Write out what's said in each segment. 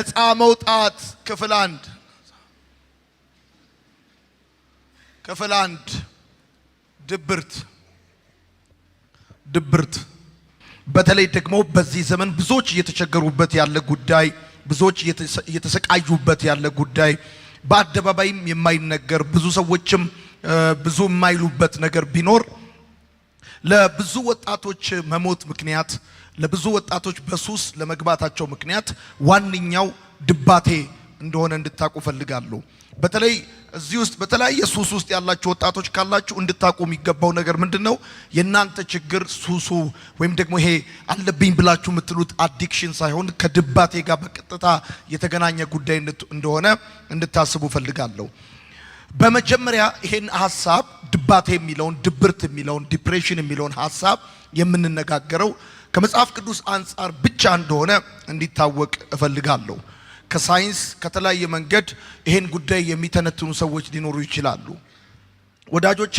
ነፃ መውጣት ክፍል አንድ ድብርት በተለይ ደግሞ በዚህ ዘመን ብዙዎች እየተቸገሩበት ያለ ጉዳይ፣ ብዙዎች እየተሰቃዩበት ያለ ጉዳይ፣ በአደባባይም የማይነገር ብዙ ሰዎችም ብዙ የማይሉበት ነገር ቢኖር ለብዙ ወጣቶች መሞት ምክንያት፣ ለብዙ ወጣቶች በሱስ ለመግባታቸው ምክንያት ዋንኛው ድባቴ እንደሆነ እንድታቁ ፈልጋለሁ። በተለይ እዚህ ውስጥ በተለያየ ሱስ ውስጥ ያላችሁ ወጣቶች ካላችሁ እንድታቁ የሚገባው ነገር ምንድነው? የናንተ ችግር ሱሱ ወይም ደግሞ ይሄ አለብኝ ብላችሁ የምትሉት አዲክሽን ሳይሆን ከድባቴ ጋር በቀጥታ የተገናኘ ጉዳይ እንደሆነ እንድታስቡ ፈልጋለሁ። በመጀመሪያ ይሄን ሐሳብ ድባቴ የሚለውን ድብርት የሚለውን ዲፕሬሽን የሚለውን ሐሳብ የምንነጋገረው ከመጽሐፍ ቅዱስ አንፃር ብቻ እንደሆነ እንዲታወቅ እፈልጋለሁ። ከሳይንስ ከተለያየ መንገድ ይሄን ጉዳይ የሚተነትኑ ሰዎች ሊኖሩ ይችላሉ። ወዳጆቼ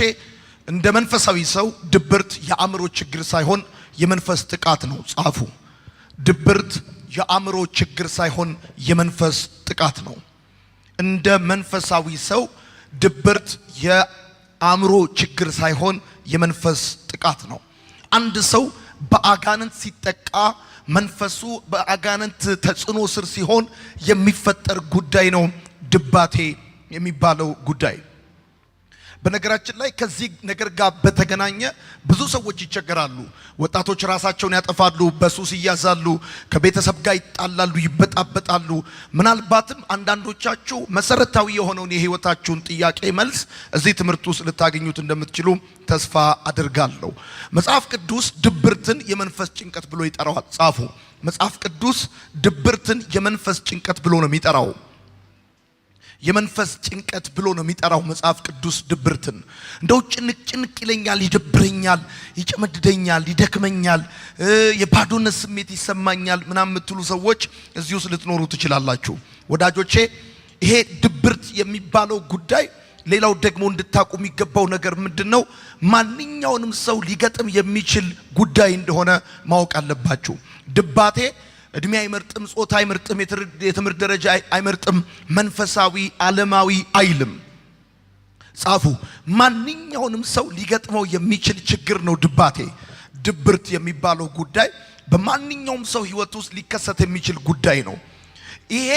እንደ መንፈሳዊ ሰው ድብርት የአእምሮ ችግር ሳይሆን የመንፈስ ጥቃት ነው። ጻፉ። ድብርት የአእምሮ ችግር ሳይሆን የመንፈስ ጥቃት ነው። እንደ መንፈሳዊ ሰው ድብርት የአእምሮ ችግር ሳይሆን የመንፈስ ጥቃት ነው። አንድ ሰው በአጋንንት ሲጠቃ መንፈሱ በአጋንንት ተጽዕኖ ስር ሲሆን የሚፈጠር ጉዳይ ነው ድባቴ የሚባለው ጉዳይ። በነገራችን ላይ ከዚህ ነገር ጋር በተገናኘ ብዙ ሰዎች ይቸገራሉ። ወጣቶች ራሳቸውን ያጠፋሉ፣ በሱስ ይያዛሉ፣ ከቤተሰብ ጋር ይጣላሉ፣ ይበጣበጣሉ። ምናልባትም አንዳንዶቻችሁ መሰረታዊ የሆነውን የህይወታችሁን ጥያቄ መልስ እዚህ ትምህርት ውስጥ ልታገኙት እንደምትችሉ ተስፋ አድርጋለሁ። መጽሐፍ ቅዱስ ድብርትን የመንፈስ ጭንቀት ብሎ ይጠራዋል። ጻፉ። መጽሐፍ ቅዱስ ድብርትን የመንፈስ ጭንቀት ብሎ ነው የሚጠራው። የመንፈስ ጭንቀት ብሎ ነው የሚጠራው መጽሐፍ ቅዱስ ድብርትን። እንደው ጭንቅ ይለኛል፣ ይደብረኛል፣ ይጨመድደኛል፣ ይደክመኛል፣ የባዶነት ስሜት ይሰማኛል ምናምን የምትሉ ሰዎች እዚህ ውስጥ ልትኖሩ ትችላላችሁ። ወዳጆቼ ይሄ ድብርት የሚባለው ጉዳይ ሌላው ደግሞ እንድታቁ የሚገባው ነገር ምንድነው? ማንኛውንም ሰው ሊገጥም የሚችል ጉዳይ እንደሆነ ማወቅ አለባችሁ። ድባቴ እድሜ አይመርጥም፣ ጾታ አይመርጥም፣ የትምህርት ደረጃ አይመርጥም፣ መንፈሳዊ ዓለማዊ አይልም። ጻፉ። ማንኛውንም ሰው ሊገጥመው የሚችል ችግር ነው ድባቴ። ድብርት የሚባለው ጉዳይ በማንኛውም ሰው ህይወት ውስጥ ሊከሰት የሚችል ጉዳይ ነው። ይሄ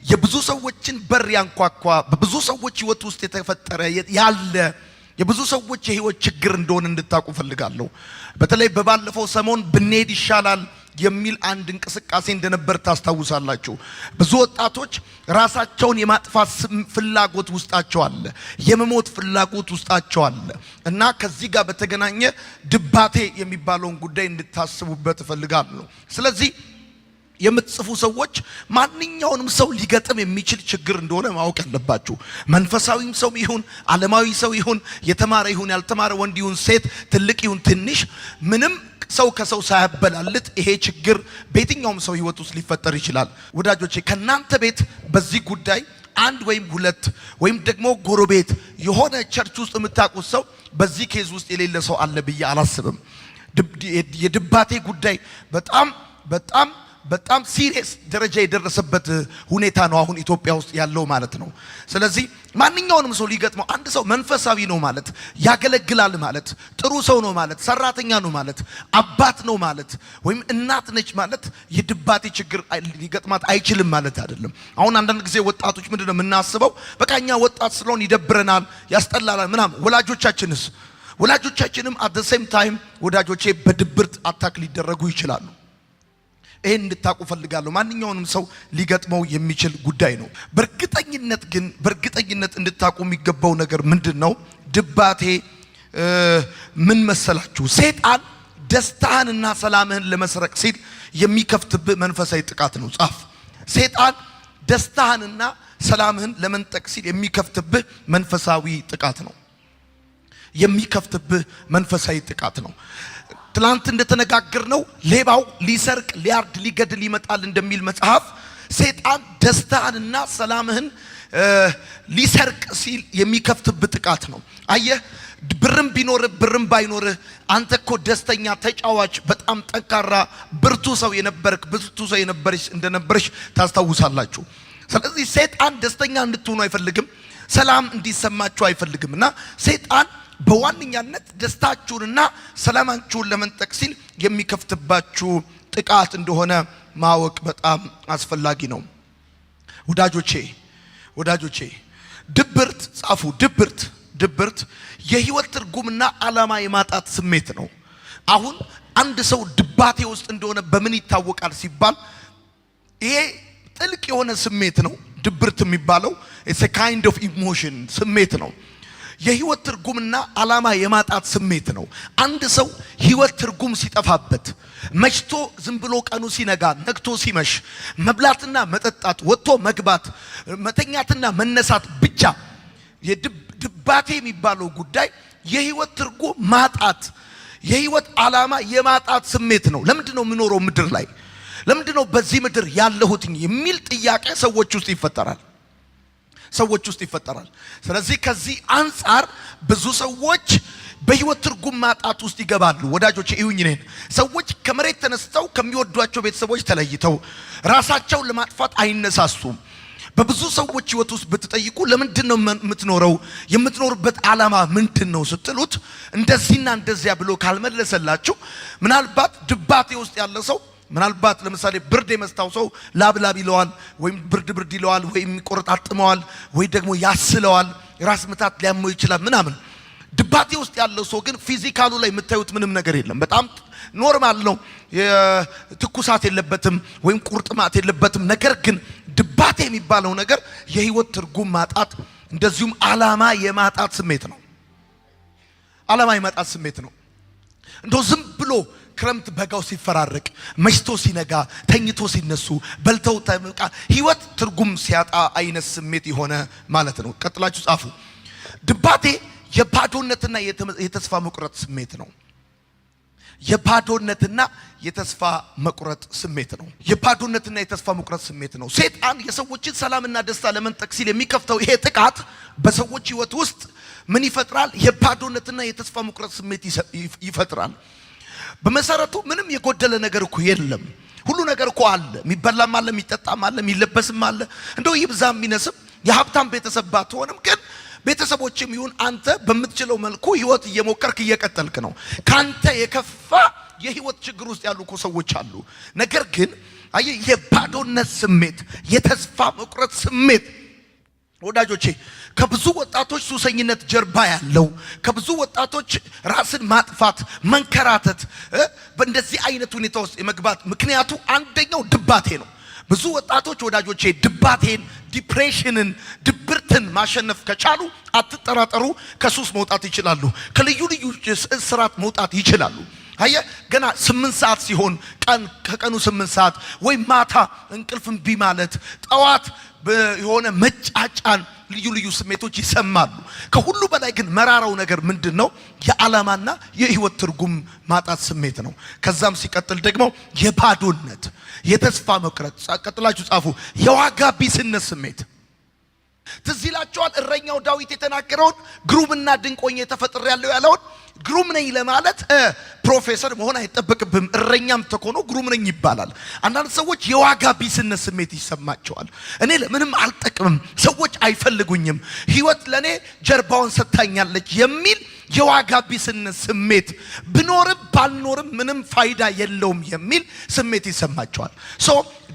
የብዙ ሰዎችን በር ያንኳኳ፣ በብዙ ሰዎች ህይወት ውስጥ የተፈጠረ ያለ የብዙ ሰዎች የህይወት ችግር እንደሆነ እንድታቁ ፈልጋለሁ። በተለይ በባለፈው ሰሞን ብንሄድ ይሻላል የሚል አንድ እንቅስቃሴ እንደነበር ታስታውሳላችሁ። ብዙ ወጣቶች ራሳቸውን የማጥፋት ፍላጎት ውስጣቸው አለ፣ የመሞት ፍላጎት ውስጣቸው አለ እና ከዚህ ጋር በተገናኘ ድባቴ የሚባለውን ጉዳይ እንድታስቡበት እፈልጋለሁ። ስለዚህ የምትጽፉ ሰዎች ማንኛውንም ሰው ሊገጥም የሚችል ችግር እንደሆነ ማወቅ አለባችሁ። መንፈሳዊም ሰው ይሁን ዓለማዊ ሰው ይሁን የተማረ ይሁን ያልተማረ ወንድ ይሁን ሴት ትልቅ ይሁን ትንሽ ምንም ሰው ከሰው ሳያበላልጥ ይሄ ችግር በየትኛውም ሰው ህይወት ውስጥ ሊፈጠር ይችላል። ወዳጆቼ ከናንተ ቤት በዚህ ጉዳይ አንድ ወይም ሁለት ወይም ደግሞ ጎረቤት የሆነ ቸርች ውስጥ የምታውቁት ሰው በዚህ ኬዝ ውስጥ የሌለ ሰው አለ ብዬ አላስብም። የድባቴ ጉዳይ በጣም ሲሪየስ ደረጃ የደረሰበት ሁኔታ ነው አሁን ኢትዮጵያ ውስጥ ያለው ማለት ነው። ስለዚህ ማንኛውንም ሰው ሊገጥመው፣ አንድ ሰው መንፈሳዊ ነው ማለት፣ ያገለግላል ማለት፣ ጥሩ ሰው ነው ማለት፣ ሰራተኛ ነው ማለት፣ አባት ነው ማለት ወይም እናት ነች ማለት የድባቴ ችግር ሊገጥማት አይችልም ማለት አይደለም። አሁን አንዳንድ ጊዜ ወጣቶች ምንድነው የምናስበው? በቃኛ ወጣት ስለሆን ይደብረናል፣ ያስጠላላል ምናምን። ወላጆቻችንም at the same time ወዳጆቼ በድብርት አታክ ሊደረጉ ይችላሉ። ይሄን እንድታቁ ፈልጋለሁ። ማንኛውንም ሰው ሊገጥመው የሚችል ጉዳይ ነው። በእርግጠኝነት እንድታቁ የሚገባው ነገር ምንድነው? ድባቴ ምን መሰላችሁ? ሰይጣን ደስታህንና ሰላምህን ለመስረቅ ሲል የሚከፍትብህ መንፈሳዊ ጥቃት ነው። ጻፍ። ሰይጣን ደስታህንና ሰላምህን ለመንጠቅ ሲል የሚከፍትብህ መንፈሳዊ ጥቃት ነው። የሚከፍትብህ መንፈሳዊ ጥቃት ነው። ትላንት እንደተነጋገርነው ሌባው ሊሰርቅ ሊያርድ ሊገድል ይመጣል እንደሚል መጽሐፍ ሰይጣን ደስታህንና ሰላምህን ሊሰርቅ ሲል የሚከፍትብህ ጥቃት ነው። አየህ ብርም ቢኖርህ ብርም ባይኖርህ አንተ እኮ ደስተኛ ተጫዋች በጣም ጠንካራ ብርቱ ሰው የነበርሽ እንደነበርሽ ታስታውሳላችሁ። ስለዚህ ሰይጣን ደስተኛ እንድትሆኑ አይፈልግም፣ ሰላም እንዲሰማችሁ አይፈልግምና ሰይጣን በዋንኛነት ደስታችሁንና ሰላማችሁን ለመንጠቅ ሲል የሚከፍትባችሁ ጥቃት እንደሆነ ማወቅ በጣም አስፈላጊ ነው። ወዳጆቼ ድብርት ጻፉ። ድብርት የህይወት ትርጉምና ዓላማ የማጣት ስሜት ነው። አሁን አንድ ሰው ድባቴ ውስጥ እንደሆነ በምን ይታወቃል ሲባል ይሄ ጥልቅ የሆነ ስሜት ነው። ድብርት የሚባለው it's a kind of emotion ስሜት ነው። የህይወት ትርጉምና ዓላማ የማጣት ስሜት ነው። አንድ ሰው ህይወት ትርጉም ሲጠፋበት መሽቶ ዝም ብሎ ቀኑ ሲነጋ ነግቶ ሲመሽ መብላትና መጠጣት ወጥቶ መግባት መተኛትና መነሳት ብቻ የድባቴ የሚባለው ጉዳይ የህይወት ትርጉም ማጣት የህይወት ዓላማ የማጣት ስሜት ነው። ለምንድነው የምኖረው ምድር ላይ? ለምንድነው በዚህ ምድር ያለሁት የሚል ጥያቄ ሰዎች ውስጥ ይፈጠራል። ስለዚህ ከዚህ አንፃር ብዙ ሰዎች በህይወት ትርጉም ማጣት ውስጥ ይገባሉ። ወዳጆች እዩኝ ነን ሰዎች ከመሬት ተነስተው ከሚወዷቸው ቤተሰቦች ተለይተው ራሳቸውን ለማጥፋት አይነሳሱም። በብዙ ሰዎች ህይወት ውስጥ ብትጠይቁ ለምንድነው የምትኖረው የምትኖርበት ዓላማ ምንድነው ስትሉት እንደዚህና እንደዚያ ብሎ ካልመለሰላችሁ ምናልባት ድባቴ ውስጥ ያለ ሰው ምናልባት ለምሳሌ ብርድ የመስታው ሰው ላብላብ ይለዋል ወይም ብርድ ይለዋል ወይም ይቆረጣጥመዋል ወይ ደግሞ ያስለዋል ራስ ምታት ሊያመው ይችላል ምናምን። ድባቴ ውስጥ ያለው ሰው ግን ፊዚካሉ ላይ የምታዩት ምንም ነገር የለም፣ በጣም ኖርማል ነው፣ ትኩሳት የለበትም ወይም ቁርጥማት የለበትም። ነገር ግን ድባቴ የሚባለው ነገር የህይወት ትርጉም ማጣት እንደዚሁም ዓላማ የማጣት ስሜት ነው። እንደው ዝም ብሎ ክረምት በጋው ሲፈራረቅ መሽቶ ሲነጋ ተኝቶ ሲነሱ በልተው ተመቃ ህይወት ትርጉም ሲያጣ አይነት ስሜት የሆነ ማለት ነው። ቀጥላችሁ ጻፉ። ድባቴ የባዶነትና የተስፋ መቁረጥ ስሜት ነው። የባዶነትና የተስፋ መቁረጥ ስሜት ነው። ሰይጣን የሰዎችን ሰላምና ደስታ ለመንጠቅ ሲል የሚከፍተው ይሄ ጥቃት በሰዎች ህይወት ውስጥ ምን ይፈጥራል? የባዶነትና የተስፋ መቁረጥ ስሜት ይፈጥራል። በመሰረቱ ምንም የጎደለ ነገር እኮ የለም። ሁሉ ነገር እኮ አለ። የሚበላም አለ፣ የሚጠጣም አለ፣ የሚለበስም አለ። እንደው ይብዛም ይነስም የሀብታም ቤተሰብ ባትሆንም ግን ቤተሰቦችም ይሁን አንተ በምትችለው መልኩ ህይወት እየሞከርክ እየቀጠልክ ነው። ካንተ የከፋ የህይወት ችግር ውስጥ ያሉ እኮ ሰዎች አሉ። ነገር ግን የባዶነት ስሜት፣ የተስፋ መቁረጥ ስሜት ወዳጆቼ ከብዙ ወጣቶች ሱሰኝነት ጀርባ ያለው ከብዙ ወጣቶች ራስን ማጥፋት መንከራተት በእንደዚህ አይነት ሁኔታ ውስጥ የመግባት ምክንያቱ አንደኛው ድባቴ ነው። ብዙ ወጣቶች ወዳጆቼ ድባቴን፣ ዲፕሬሽንን፣ ድብርትን ማሸነፍ ከቻሉ አትጠራጠሩ ከሱስ መውጣት ይችላሉ። ከልዩ ልዩ እስራት መውጣት ይችላሉ። ገና 8 ሰዓት ሲሆን ከቀኑ 8 ሰዓት ወይ ማታ እንቅልፍ እምቢ ማለት ጠዋት የሆነ መጫጫን ልዩ ስሜቶች ይሰማሉ። ከሁሉ በላይ ግን መራራው ነገር ምንድነው? የዓላማና የህይወት ትርጉም ማጣት ስሜት ነው። ከዛም ሲቀጥል ደግሞ የባዶነት፣ የተስፋ መቁረጥ፣ ቀጥላችሁ ጻፉ፣ የዋጋ ቢስነት ስሜት። ትዝ ይላችኋል እረኛው ዳዊት የተናገረውን ግሩምና ድንቅ ሆኜ ተፈጥሬያለሁ ያለውን። ግሩም ነኝ ለማለት ፕሮፌሰር መሆን አይጠበቅብም። እረኛም ተኮኖ ግሩም ነኝ ይባላል። አንዳንድ ሰዎች የዋጋ ቢስነት ስሜት ይሰማቸዋል። እኔ ለምንም አልጠቅምም፣ ሰዎች አይፈልጉኝም፣ ህይወት ለኔ ጀርባውን ሰጥታኛለች የሚል የዋጋ ቢስነት ስሜት፣ ብኖርም ባልኖርም ምንም ፋይዳ የለውም የሚል ስሜት ይሰማቸዋል።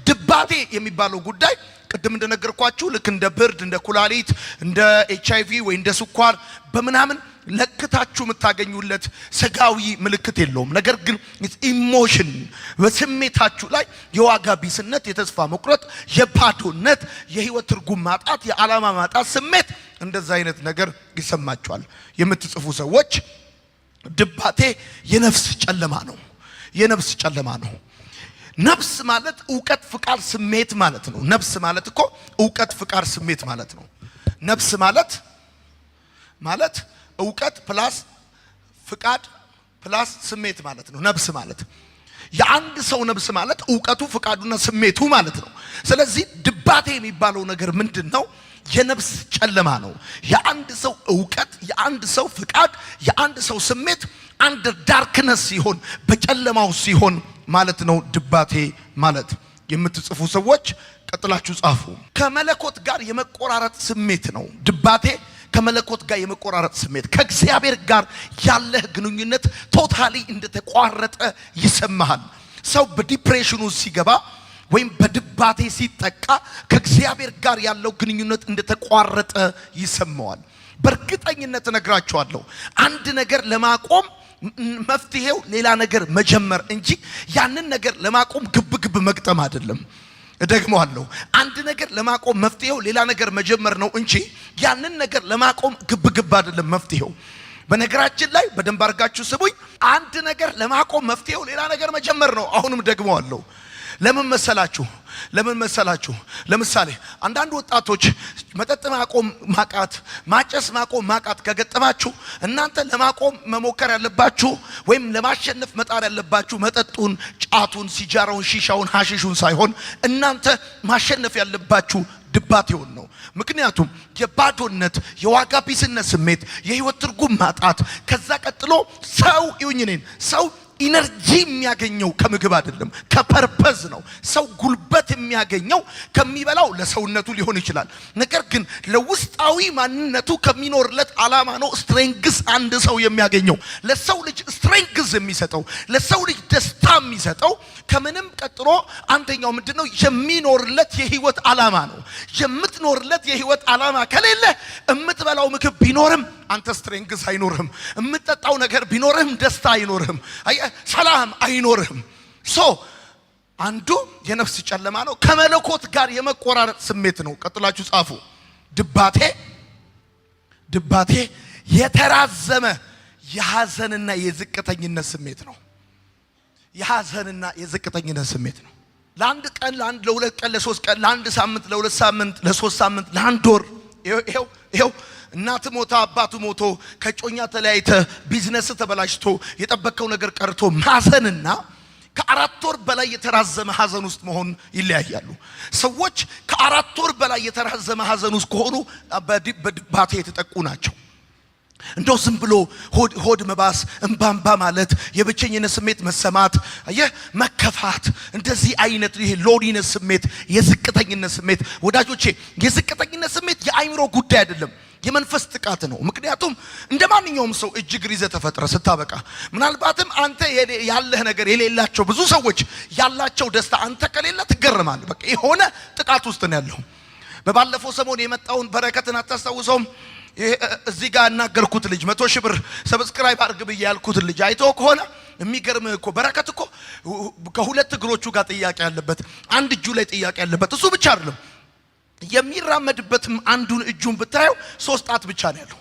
ድባቴ የሚባለው ጉዳይ ቅድም እንደነገርኳችሁ ልክ እንደ ብርድ፣ እንደ ኩላሊት፣ እንደ HIV ወይ እንደ ስኳር በምናምን ለክታችሁ የምታገኙለት ስጋዊ ምልክት የለውም። ነገር ግን ኢሞሽን በስሜታችሁ ላይ የዋጋ ቢስነት፣ የተስፋ መቁረጥ፣ የባዶነት፣ የህይወት ትርጉም ማጣት፣ የዓላማ ማጣት ስሜት እንደዛ አይነት ነገር ይሰማችኋል የምትጽፉ ሰዎች። ድባቴ የነፍስ ጨለማ ነው። ነፍስ ማለት ዕውቀት፣ ፍቃድ፣ ስሜት ማለት ነው። ነፍስ ማለት እኮ ዕውቀት፣ ፍቃድ፣ ስሜት ማለት ነው። ነፍስ ማለት ዕውቀት ፕላስ ፍቃድ ፕላስ ስሜት ማለት ነው። ነፍስ ማለት የአንድ ሰው ነፍስ ማለት ዕውቀቱ ፍቃዱና ስሜቱ ማለት ነው። ስለዚህ ድባቴ የሚባለው ነገር ምንድነው? የነፍስ ጨለማ ነው። የአንድ ሰው ዕውቀት፣ የአንድ ሰው ፍቃድ፣ የአንድ ሰው ስሜት አንድ ዳርክነስ ሲሆን በጨለማው ሲሆን ማለት ነው ድባቴ ማለት። የምትጽፉ ሰዎች ቀጥላችሁ ጻፉ። ከመለኮት ጋር የመቆራረጥ ስሜት ነው ድባቴ። ከመለኮት ጋር የመቆራረጥ ስሜት፣ ከእግዚአብሔር ጋር ያለህ ግንኙነት ቶታሊ እንደተቋረጠ ይሰማሃል። ሰው በዲፕሬሽኑ ሲገባ ወይም በድባቴ ሲጠቃ ከእግዚአብሔር ጋር ያለው ግንኙነት እንደተቋረጠ ይሰማዋል። በእርግጠኝነት እነግራችኋለሁ አንድ ነገር ለማቆም መፍትሄው ሌላ ነገር መጀመር እንጂ ያንን ነገር ለማቆም ግብ መግጠም አይደለም። እደግመዋለሁ። አንድ ነገር ለማቆም መፍትሄው ሌላ ነገር መጀመር ነው እንጂ ያንን ነገር ለማቆም ግብ አይደለም መፍትሄው። በነገራችን ላይ በደንብ አድርጋችሁ ስሙኝ። አንድ ነገር ለማቆም መፍትሄው ሌላ ነገር መጀመር ነው። አሁንም ደግመዋለሁ። ለምን መሰላችሁ? ለምሳሌ አንዳንድ ወጣቶች መጠጥ ማቆም ማቃት፣ ማጨስ ማቆም ማቃት ከገጠማችሁ እናንተ ለማቆም መሞከር ያለባችሁ ወይም ለማሸነፍ መጣር ያለባችሁ መጠጡን፣ ጫቱን፣ ሲጃራውን፣ ሺሻውን፣ ሐሺሹን ሳይሆን እናንተ ማሸነፍ ያለባችሁ ድባቴውን ነው። ምክንያቱም የባዶነት፣ የዋጋ ቢስነት ስሜት፣ የህይወት ትርጉም ማጣት፣ ከዛ ቀጥሎ ሰው ኢነርጂ የሚያገኘው ከምግብ አይደለም ከፐርፐዝ ነው። ሰው ጉልበት የሚያገኘው ከሚበላው ለሰውነቱ ሊሆን ይችላል። ነገር ግን ለውስጣዊ ማንነቱ ከሚኖርለት ዓላማ ነው። ስትሬንግዝ አንድ ሰው የሚያገኘው ለሰው ልጅ ስትሬንግዝ የሚሰጠው ለሰው ልጅ ደስታ የሚሰጠው ከምንም ቀጥሎ አንደኛው ምንድነው? የሚኖርለት የህይወት ዓላማ ነው። የምትኖርለት የህይወት ዓላማ ከሌለ እምትበላው ምግብ ቢኖርም አንተ ስትሬንግዝ አይኖርህም። እምትጠጣው ነገር ቢኖርህም ደስታ አይኖርህም። ሰላም አይኖርህም። አንዱ የነፍስ ጨለማ ነው። ከመለኮት ጋር የመቆራረጥ ስሜት ነው። ቀጥላችሁ ጻፉ። ድባቴ የተራዘመ የሐዘንና የዝቅተኝነት ስሜት ነው። የሐዘንና የዝቅተኝነት ስሜት ነው። ለአንድ ቀን፣ ለሁለት ቀን፣ ለሶስት ቀን፣ ለአንድ ሳምንት፣ ለሁለት ሳምንት፣ ለሶስት ሳምንት፣ ለአንድ ወር ይሄው እናት ሞታ አባቱ ሞቶ ከጮኛ ተለያይተ ቢዝነስ ተበላሽቶ የጠበቀው ነገር ቀርቶ ማዘንና ከአራት ወር በላይ የተራዘመ ሐዘን ውስጥ መሆን ይለያያሉ። ሰዎች ከአራት ወር በላይ የተራዘመ ሐዘን ውስጥ ከሆኑ በድባቴ የተጠቁ ናቸው። እንደው ዝም ብሎ ሆድ መባስ፣ እንባንባ ማለት፣ የብቸኝነት ስሜት መሰማት፣ መከፋት፣ እንደዚህ አይነት ይሄ ሎኒነስ ስሜት፣ የዝቅተኝነት ስሜት ወዳጆቼ፣ የዝቅተኝነት ስሜት የአይምሮ ጉዳይ አይደለም፣ የመንፈስ ጥቃት ነው። ምክንያቱም እንደማንኛውም ሰው እጅግ ሪዘ ተፈጥረ ስታበቃ ምናልባትም አንተ ያለህ ነገር የሌላቸው ብዙ ሰዎች ያላቸው ደስታ አንተ ከሌለ ትገረማለህ። በቃ የሆነ ጥቃት ውስጥ ነው ያለው። በባለፈው ሰሞን የመጣውን በረከትን አታስታውሰውም? እዚህ ጋር እናገርኩት ልጅ 100 ሺህ ብር ሰብስክራይብ አድርግ ብዬ ያልኩት ልጅ አይቶ ከሆነ የሚገርም እኮ በረከት እኮ ከሁለት እግሮቹ ጋር ጥያቄ ያለበት፣ አንድ እጁ ላይ ጥያቄ ያለበት። እሱ ብቻ አይደለም የሚራመድበትም አንዱን እጁን ብታየው 3 ጣት ብቻ ነው ያለው።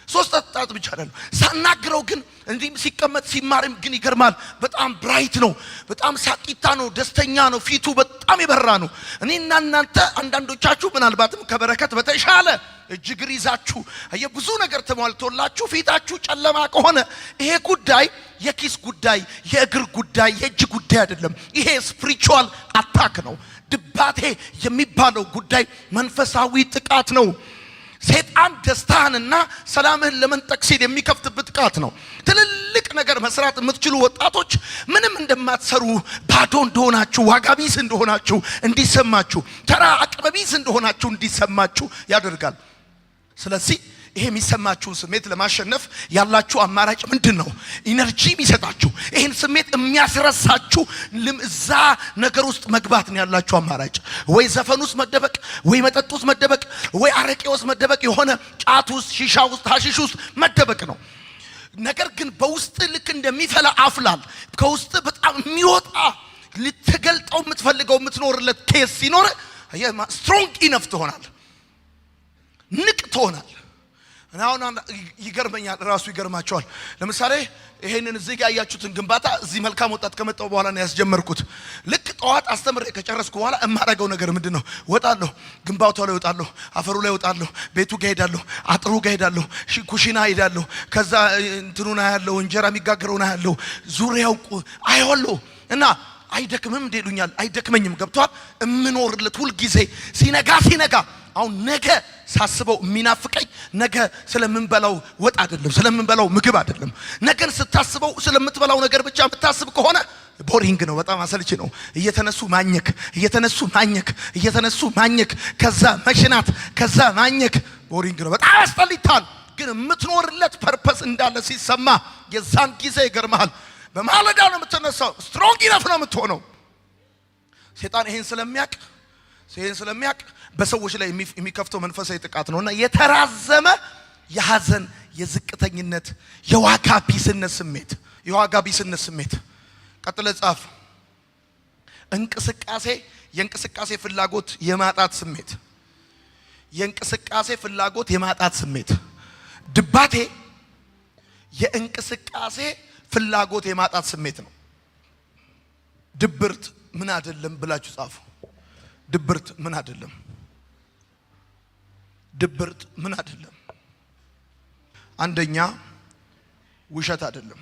3 ጣት ብቻ ነው። ሳናግረው ግን እንዲህ ሲቀመጥ ሲማርም ግን ይገርማል። በጣም ብራይት ነው፣ በጣም ሳቂታ ነው፣ ደስተኛ ነው፣ ፊቱ በጣም የበራ ነው። እኔና እናንተ አንዳንዶቻችሁ ምናልባትም ከበረከት በተሻለ እጅግር ይዛችሁ የብዙ ነገር ተሟልቶላችሁ ፊታችሁ ጨለማ ከሆነ ይሄ ጉዳይ የኪስ ጉዳይ፣ የእግር ጉዳይ፣ የእጅ ጉዳይ አይደለም። ይሄ ስፒሪቹዋል አታክ ነው። ድባቴ የሚባለው ጉዳይ መንፈሳዊ ጥቃት ነው። ሰይጣን ደስታህንና ሰላምህን ለመንጠቅ ሲል የሚከፍትበት ጥቃት ነው። ትልልቅ ነገር መስራት የምትችሉ ወጣቶች ምንም እንደማትሰሩ፣ ባዶ እንደሆናችሁ፣ ዋጋቢስ እንደሆናችሁ እንዲሰማችሁ፣ ተራ አቅበቢስ እንደሆናችሁ እንዲሰማችሁ ያደርጋል። ስለዚህ ይሄ የሚሰማችሁን ስሜት ለማሸነፍ ያላችሁ አማራጭ ምንድነው? ኢነርጂ የሚሰጣችሁ ይሄን ስሜት የሚያስረሳችሁ እዛ ነገር ውስጥ መግባት ነው ያላችሁ አማራጭ። ወይ ዘፈን ውስጥ መደበቅ፣ ወይ መጠጥ ውስጥ መደበቅ፣ ወይ አረቄ ውስጥ መደበቅ፣ የሆነ ጫት ውስጥ፣ ሺሻ ውስጥ፣ ሐሺሽ ውስጥ መደበቅ ነው። ነገር ግን በውስጥ ልክ እንደሚፈላ አፍላል ከውስጥ በጣም የሚወጣ ልትገልጠው የምትፈልገው የምትኖርለት ኬስ ሲኖር ስትሮንግ ኢነፍ ትሆናል፣ ንቅ ትሆናል። እና አሁን ይገርመኛል፣ ራሱ ይገርማቸዋል። ለምሳሌ ይሄንን እዚህ ጋር ያያችሁትን ግንባታ እዚህ መልካም ወጣት ከመጣው በኋላ ነው ያስጀመርኩት። ልክ ጠዋት አስተምሬ ከጨረስኩ በኋላ እማረገው ነገር ምንድነው? ወጣለሁ፣ ግንባታው ላይ ወጣለሁ፣ አፈሩ ላይ ወጣለሁ፣ ቤቱ ጋር ሄዳለሁ፣ አጥሩ ጋር ሄዳለሁ፣ ኩሽና ሄዳለሁ፣ ከዛ እንትኑና ያለው እንጀራ የሚጋገረውና ያለው ዙሪያው አያለሁ። እና አይደክምም እንዴሉኛል አይደክመኝም ገብቷል እምኖርለት ሁሉ ጊዜ ሲነጋ አሁን ነገ ሳስበው የሚናፍቀኝ ነገ ስለምንበላው ወጥ አይደለም ስለምንበላው ምግብ አይደለም ነገን ስታስበው ስለምትበላው ነገር ብቻ የምታስብ ከሆነ ቦሪንግ ነው በጣም አሰልቺ ነው እየተነሱ ማኘክ ከዛ መሽናት ከዛ ማኘክ ቦሪንግ ነው በጣም ያስጠሊታል ግን የምትኖርለት ፐርፐስ እንዳለ ሲሰማ የዛን ጊዜ ይገርማል በማለዳ ነው የምትነሳው ስትሮንግ ኢነፍ ነው የምትሆነው ሰይጣን ይሄን ስለሚያቅ በሰዎች ላይ የሚከፍተው መንፈሳዊ ጥቃት ነውና የተራዘመ የሐዘን የዝቅተኝነት የዋጋ ቢስነት ስሜት ቀጥለ ጻፍ የእንቅስቃሴ ፍላጎት የማጣት ስሜት ድባቴ የእንቅስቃሴ ፍላጎት የማጣት ስሜት ነው ድብርት ምን አይደለም ብላችሁ ጻፉ ድብርት ምን አይደለም አንደኛ ውሸት አይደለም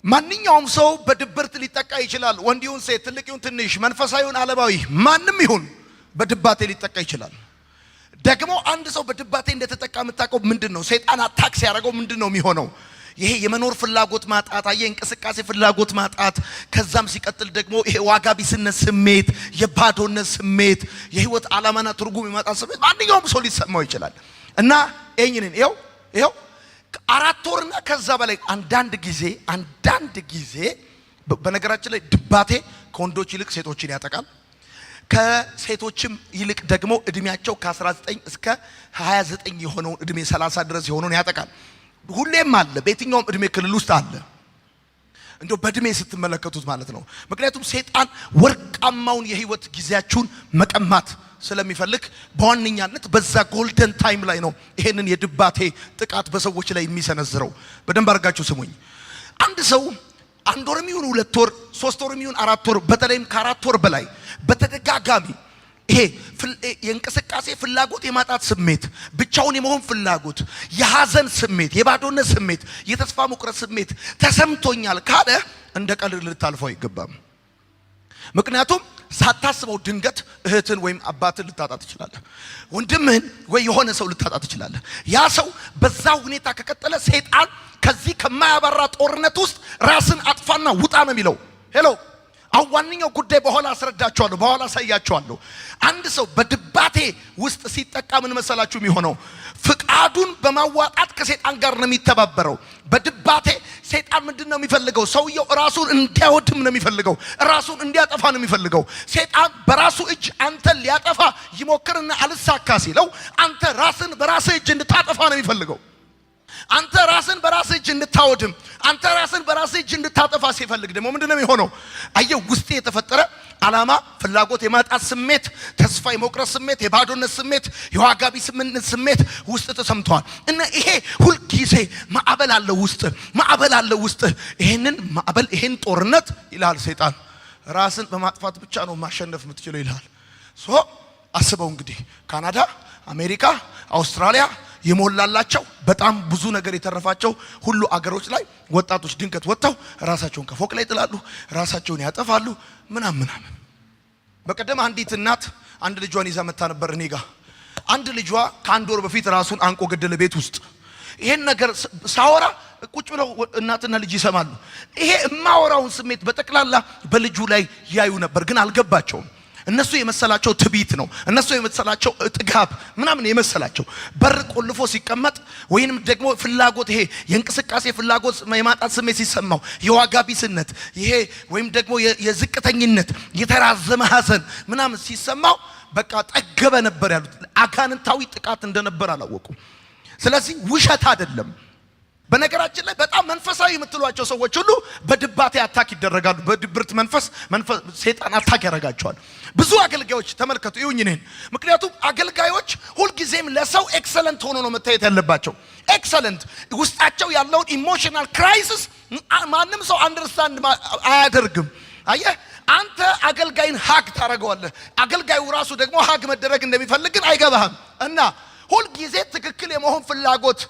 ማንኛውም ሰው በድብርት ሊጠቃ ይችላል ወንድ ይሁን ሴት ትልቅ ይሁን ትንሽ መንፈሳዊ ይሁን ዓለማዊ ማንም ይሁን በድባቴ ሊጠቃ ይችላል ደግሞ አንድ ሰው በድባቴ እንደተጠቃ መታቀው ምንድነው ሰይጣን አታክ ሲያደርገው ምንድነው የሚሆነው ይሄ የመኖር ፍላጎት ማጣት የእንቅስቃሴ ፍላጎት ማጣት ከዛም ሲቀጥል ደግሞ ይሄ ዋጋ ቢስነት ስሜት የባዶነት ስሜት የህይወት ዓላማና ትርጉም የማጣት ስሜት ማንኛውም ሰው ሊሰማው ይችላል እና ይሄው 4 ወርና ከዛ በላይ አንዳንድ ጊዜ በነገራችን ላይ ድባቴ ከወንዶች ይልቅ ሴቶችን ያጠቃል ከሴቶችም ይልቅ ደግሞ እድሜያቸው ከ19 እስከ 29 የሆነው እድሜ 30 ድረስ የሆነውን ያጠቃል ሁሌም አለ በየትኛውም እድሜ ክልል ውስጥ አለ እንደው በእድሜ ስትመለከቱት ማለት ነው ምክንያቱም ሰይጣን ወርቃማውን የህይወት ጊዜያችሁን መቀማት ስለሚፈልግ በዋነኛነት በዛ ጎልደን ታይም ላይ ነው ይሄንን የድባቴ ጥቃት በሰዎች ላይ የሚሰነዝረው በደንብ አድርጋችሁ ስሙኝ አንድ ሰው 1 ወርም ይሁን 2 ወር 3 ወርም ይሁን 4 ወር በተለይም ከ4 ወር በላይ በተደጋጋሚ ይሄ የእንቅስቃሴ ፍላጎት የማጣት ስሜት ብቻውን የመሆን ፍላጎት የሐዘን ስሜት የባዶነት ስሜት የተስፋ መቁረጥ ስሜት ተሰምቶኛል ካለ እንደ ቀልድ ልታልፈው አይገባም ምክንያቱም ሳታስበው ድንገት እህትን ወይም አባትን ልታጣ ትችላለህ ወንድምህን ወይ የሆነ ሰው ልታጣ ትችላለህ ያ ሰው በዛው ሁኔታ ከቀጠለ ሰይጣን ከዚህ ከማያባራ ጦርነት ውስጥ ራስን አጥፋና ውጣ ነው የሚለው ሄሎ አዋንኛው ጉዳይ በኋላ አስረዳቸዋለሁ በኋላ ሳያቸዋለሁ አንድ ሰው በድባቴ ውስጥ ሲጠቃ ምን መሰላችሁ የሚሆነው ፍቃዱን በማዋጣት ከሰይጣን ጋር ነው የሚተባበረው በድባቴ ሰይጣን ምንድነው የሚፈልገው ሰውየው ራሱን እንዲያወድም ነው የሚፈልገው ራሱን እንዲያጠፋ ነው የሚፈልገው ሰይጣን በራሱ እጅ አንተን ሊያጠፋ ይሞክርና አልሳካ ሲለው አንተ ራስን በራስህ እጅ እንድታጠፋ ነው የሚፈልገው አንተ ራስን በራስህ እጅ እንድታወድም አንተ ራስን በራስህ እጅ እንድታጠፋ ሲፈልግ ደግሞ ምንድነው የሚሆነው አየው ውስጥ የተፈጠረ ዓላማ ፍላጎት የማጣት ስሜት ተስፋ የመቁረጥ ስሜት የባዶነት ስሜት የዋጋ ቢስነት ስሜት ውስጥ ተሰምቷል እና ይሄ ሁሉ ጊዜ ማዕበል አለ ውስጥ ይሄን ጦርነት ይላል ሰይጣን ራስን በማጥፋት ብቻ ነው ማሸነፍ የምትችለው ይላል አስበው እንግዲህ ካናዳ አሜሪካ አውስትራሊያ የሞላላቸው በጣም ብዙ ነገር የተረፋቸው ሁሉ አገሮች ላይ ወጣቶች ድንገት ወጣው ራሳቸውን ከፎቅ ላይ ጥላሉ ራሳቸውን ያጠፋሉ ምናምን በቀደም አንዲት እናት አንድ ልጇን ይዛ መጣ ነበር እኔ ጋር አንድ ልጇ ከ1 ወር በፊት ራሱን አንቆ ገደለ ቤት ውስጥ ይሄን ነገር ሳወራ ቁጭ ብለው እናትና ልጅ ይሰማሉ ይሄ ማወራውን ስሜት በጠቅላላ በልጁ ላይ ያዩ ነበር ግን አልገባቸውም እነሱ የመሰላቸው ትቢት ነው እነሱ የመሰላቸው ጥጋብ ምናምን የመሰላቸው በር ቆልፎ ሲቀመጥ ወይንም ደግሞ ፍላጎት ይሄ የእንቅስቃሴ ፍላጎት የማጣት ስሜት ሲሰማው የዋጋ ቢስነት ይሄ ወይም ደግሞ የዝቅተኝነት የተራዘመ ሐዘን ምናምን ሲሰማው በቃ ጠገበ ነበር ያሉት አጋንንታዊ ጥቃት እንደነበር አላወቁም ስለዚህ ውሸት አይደለም በነገራችን ላይ በጣም መንፈሳዊ የምትሏቸው ሰዎች ሁሉ በድባቴ አታክ ይደረጋሉ በድብርት መንፈስ ሰይጣን አታክ ያደርጋቸዋል ብዙ አገልጋዮች ተመልከቱ ይሁን እኔን ምክንያቱም አገልጋዮች ሁሉ ጊዜም ለሰው ኤክሰለንት ሆኖ ነው መታየት ያለባቸው ኤክሰለንት ውስጣቸው ያለውን ኢሞሽናል ክራይሲስ ማንም ሰው አንደርስታንድ አያደርግም አየህ አንተ አገልጋይን ሃግ ታረጋዋለህ አገልጋዩ ራሱ ደግሞ ሃግ መደረግ እንደሚፈልግ አይገባህም እና ሁል ጊዜ ትክክል የመሆን ፍላጎት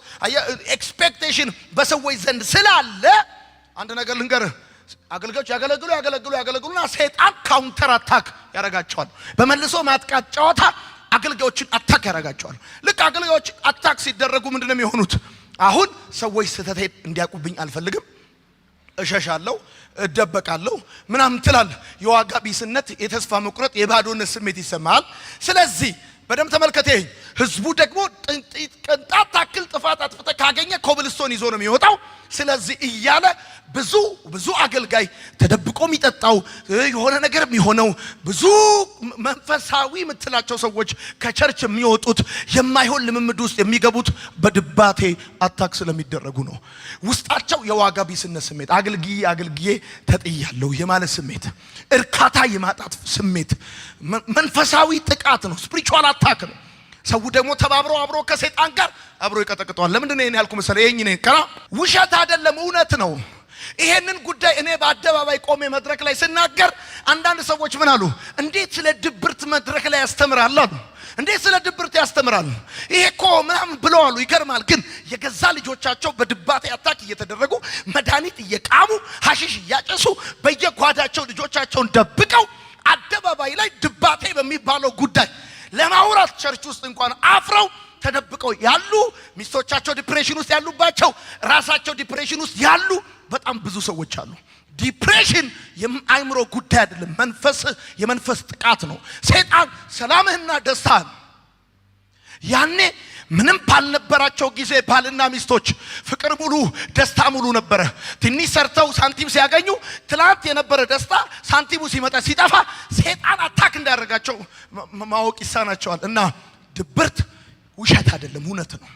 ኤክስፔክቴሽን በሰዎች ዘንድ ስላለ አንድ ነገር ልንገርህ አገልጋዮች ያገለግሉና ሰይጣን ካውንተር አታክ ያረጋቸዋል በመልሶ ማጥቃት ጨዋታ አገልጋዮችን አታክ ያረጋቸዋል ልክ አገልጋዮች አታክ ሲደረጉ ምንድነው የሚሆኑት አሁን ሰዎች ስተት እንዲያቁብኝ አልፈልግም እሸሻለሁ እደበቃለሁ ምናምን ትላል የዋጋ ቢስነት የተስፋ መቁረጥ የባዶነት ስሜት ይሰማል ስለዚህ በደም ተመልከተኝ ህዝቡ ደግሞ ቅንጣት ታክል ጥፋት አጥፍተ ካገኘ ኮብልስቶን ይዞ ነው የሚወጣው ስለዚህ እያለ ብዙ አገልጋይ ተደብቆ የሚጠጣው የሆነ ነገር የሚሆነው ብዙ መንፈሳዊ ምትላቸው ሰዎች ከቸርች የሚወጡት የማይሆን ልምምድ ውስጥ የሚገቡት በድባቴ አታክ ስለሚደረጉ ነው ውስጣቸው የዋጋ ቢስነት ስሜት አገልግዬ ተጥያለሁ የማለት ስሜት እርካታ የማጣት ስሜት መንፈሳዊ ጥቃት ነው ስፒሪቹዋል አታክ ነው ሰው ደግሞ ተባብሮ አብሮ ከሰይጣን ጋር አብሮ ይቀጠቅጣል ለምንድን ነው ያልኩ መሰለ ይሄኝ ነው ከራ ውሸት አይደለም እውነት ነው ይሄንን ጉዳይ እኔ በአደባባይ ቆሜ መድረክ ላይ ስናገር አንዳንድ ሰዎች ምን አሉ እንዴት ስለ ድብርት መድረክ ላይ ያስተምራል አሉ እንዴት ስለ ድብርት ያስተምራል ይሄ እኮ ምናምን ብለዋል ይገርማል ግን የገዛ ልጆቻቸው በድባቴ አታክ እየተደረጉ መድኃኒት እየቃሙ ሐሺሽ እያጨሱ በየጓዳቸው ልጆቻቸውን ደብቀው አደባባይ ላይ ድባቴ በሚባለው ጉዳይ ለማውራት ቸርች ውስጥ እንኳን አፍረው ተደብቀው ያሉ ሚስቶቻቸው ዲፕሬሽን ውስጥ ያሉባቸው ራሳቸው ዲፕሬሽን ውስጥ ያሉ በጣም ብዙ ሰዎች አሉ ዲፕሬሽን የአይምሮ ጉዳይ አይደለም የመንፈስ ጥቃት ነው ሰይጣን ሰላምህና ደስታን ያኔ ምንም ባልነበራቸው ጊዜ ባልና ሚስቶች ፍቅር ሙሉ ደስታ ሙሉ ነበር ትንሽ ሰርተው ሳንቲም ሲያገኙ ትላንት የነበረ ደስታ ሳንቲሙ ሲመጣ ሲጠፋ ሰይጣን አታክ እንዳደረጋቸው ማወቅ ይሳናቸዋል እና ድብርት ውሸት አይደለም እውነት ነው